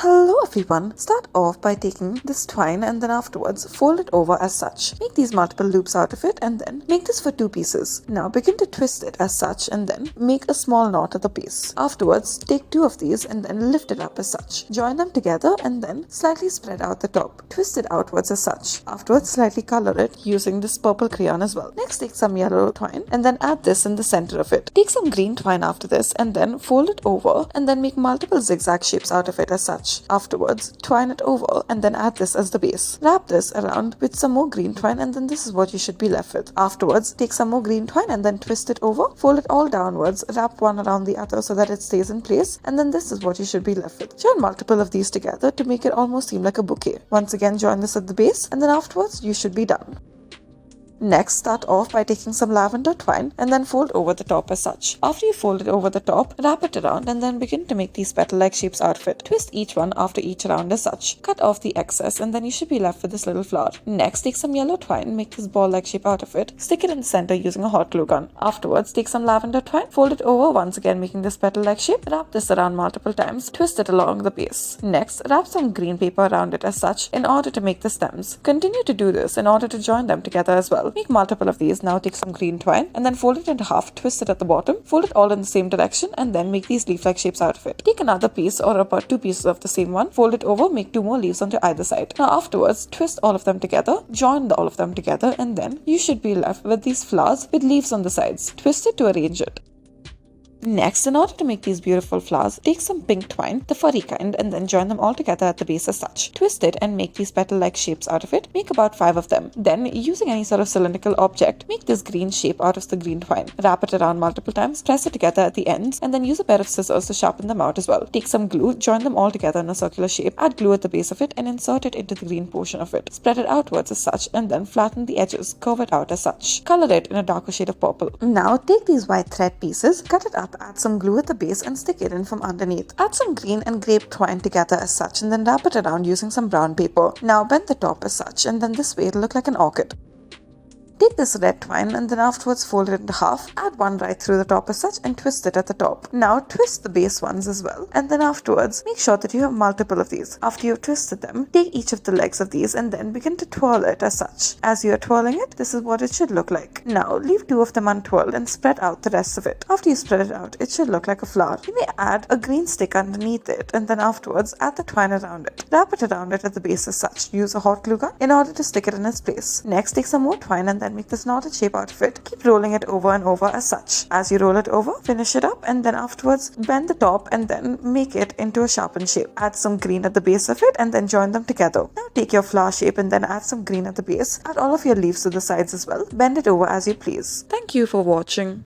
Hello everyone, start off by taking this twine and then afterwards fold it over as such. Make these multiple loops out of it and then make this for two pieces. Now begin to twist it as such and then make a small knot at the base. Afterwards take two of these and then lift it up as such. Join them together and then slightly spread out the top. Twist it outwards as such. Afterwards slightly color it using this purple crayon as well. Next take some yellow twine and then add this in the center of it. Take some green twine after this and then fold it over and then make multiple zigzag shapes out of it as such. Afterwards, twine it over and then add this as the base. Wrap this around with some more green twine and then this is what you should be left with. Afterwards, take some more green twine and then twist it over, fold it all downwards, wrap one around the other so that it stays in place, and then this is what you should be left with. Join multiple of these together to make it almost seem like a bouquet. Once again, join this at the base and then afterwards you should be done. Next, start off by taking some lavender twine and then fold over the top as such. After you fold it over the top, wrap it around and then begin to make these petal-like shapes out of it. Twist each one after each round as such. Cut off the excess and then you should be left with this little flower. Next, take some yellow twine, make this ball-like shape out of it. Stick it in the center using a hot glue gun. Afterwards, take some lavender twine, fold it over once again making this petal-like shape. Wrap this around multiple times. Twist it along the base. Next, wrap some green paper around it as such in order to make the stems. Continue to do this in order to join them together as well. Make multiple of these. Now take some green twine and then fold it into half, twist it at the bottom, fold it all in the same direction and then make these leaf-like shapes out of it. Take another piece or about two pieces of the same one, fold it over, make two more leaves onto either side. Now afterwards, twist all of them together, join all of them together and then you should be left with these flowers with leaves on the sides. Twist it to arrange it. Next, in order to make these beautiful flowers, take some pink twine, the furry kind, and then join them all together at the base as such. Twist it and make these petal-like shapes out of it. Make about 5 of them. Then, using any sort of cylindrical object, make this green shape out of the green twine. Wrap it around multiple times, press it together at the ends, and then use a pair of scissors to sharpen them out as well. Take some glue, join them all together in a circular shape, add glue at the base of it, and insert it into the green portion of it. Spread it outwards as such, and then flatten the edges, curve it out as such. Color it in a darker shade of purple. Now, take these white thread pieces, cut it up, add some glue at the base and stick it in from underneath. Add some green and grape twine together as such and then wrap it around using some brown paper. Now bend the top as such and then this way it'll look like an orchid. Take this red twine and then afterwards fold it into half, add one right through the top as such and twist it at the top. Now twist the base ones as well and then afterwards make sure that you have multiple of these. After you've twisted them, take each of the legs of these and then begin to twirl it as such. As you are twirling it, this is what it should look like. Now leave 2 of them untwirled and spread out the rest of it. After you spread it out, it should look like a flower. You may add a green stick underneath it and then afterwards add the twine around it. Wrap it around it at the base as such. Use a hot glue gun in order to stick it in its place. Next, take some more twine and then make this knotted shape out of it. Keep rolling it over and over as such. As you roll it over, finish it up and then afterwards bend the top and then make it into a sharpened shape. Add some green at the base of it and then join them together. Now take your flower shape and then add some green at the base. Add all of your leaves to the sides as well. Bend it over as you please. Thank you for watching.